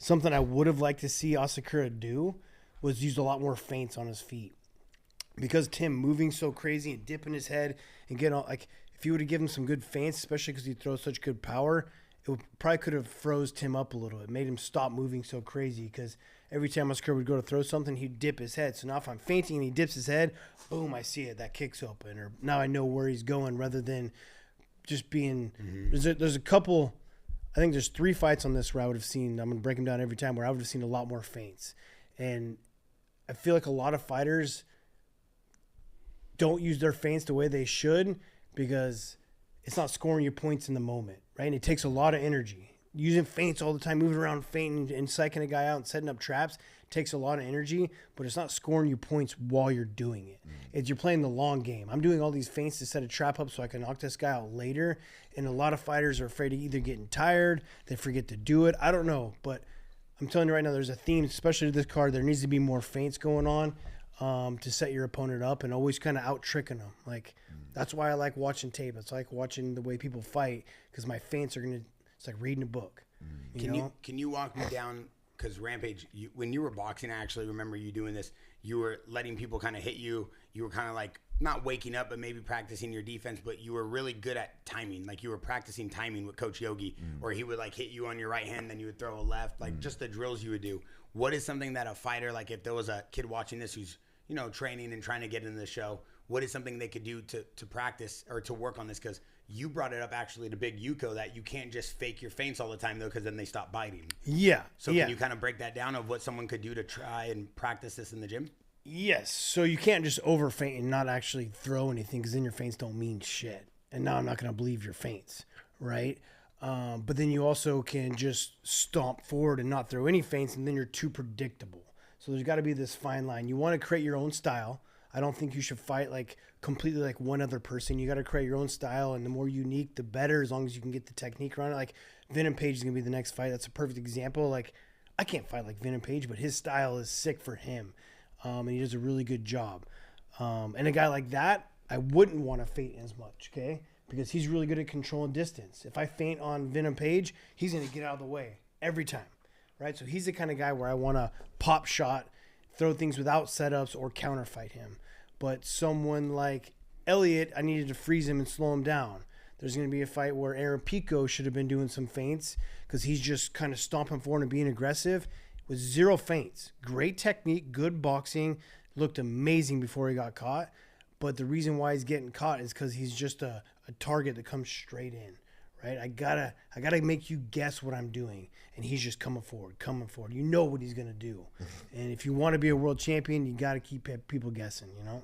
something I would have liked to see Asakura do was use a lot more feints on his feet. Because Tim moving so crazy and dipping his head and getting all, like, if you would have given him some good feints, especially because he throws such good power, probably could have froze Tim up a little. It made him stop moving so crazy because every time Asakura would go to throw something, he'd dip his head. So now if I'm feinting and he dips his head, boom, I see it. That kicks open. Or now I know where he's going rather than just being there's a couple. I think there's 3 fights on this where I would have seen, I'm going to break them down every time, where I would have seen a lot more feints. And I feel like a lot of fighters don't use their feints the way they should because it's not scoring you points in the moment, right? And it takes a lot of energy. Using feints all the time, moving around, feinting and psyching a guy out and setting up traps takes a lot of energy, but it's not scoring you points while you're doing it. It's you're playing the long game. I'm doing all these feints to set a trap up so I can knock this guy out later, and a lot of fighters are afraid of either getting tired, they forget to do it. I don't know, but I'm telling you right now, there's a theme, especially to this card. There needs to be more feints going on to set your opponent up and always kind of out-tricking them. Like, that's why I like watching tape. It's like watching the way people fight because my feints are going to, it's like reading a book. Can you walk me down, because Rampage, when you were boxing, I actually remember you doing this. You were letting people kind of hit you. You were kind of like, not waking up, but maybe practicing your defense, but you were really good at timing. Like you were practicing timing with Coach Yogi, or he would like hit you on your right hand, then you would throw a left, like just the drills you would do. What is something that a fighter, like if there was a kid watching this who's, you know, training and trying to get into the show, what is something they could do to practice or to work on this? Because you brought it up actually to Big Yuko that you can't just fake your feints all the time though, because then they stop biting. Yeah. So can you kind of break that down of what someone could do to try and practice this in the gym? Yes. So you can't just over feint and not actually throw anything because then your feints don't mean shit. And now I'm not going to believe your feints, right? But then you also can just stomp forward and not throw any feints, and then you're too predictable. So there's got to be this fine line. You want to create your own style. I don't think you should fight like completely like one other person. You got to create your own style, and the more unique, the better, as long as you can get the technique around it. Like Venom Page is going to be the next fight. That's a perfect example. Like I can't fight like Venom Page, but his style is sick for him. And he does a really good job. And a guy like that, I wouldn't want to feint as much, okay? Because he's really good at controlling distance. If I feint on Venom Page, he's going to get out of the way every time, right? So he's the kind of guy where I want to pop shot, throw things without setups, or counter fight him. But someone like Elliott, I needed to freeze him and slow him down. There's going to be a fight where Aaron Pico should have been doing some feints because he's just kind of stomping forward and being aggressive with 0 feints. Great technique, good boxing, looked amazing before he got caught. But the reason why he's getting caught is because he's just a target that comes straight in, right? I gotta make you guess what I'm doing, and he's just coming forward. You know what he's gonna do, and if you want to be a world champion, you gotta keep people guessing, you know.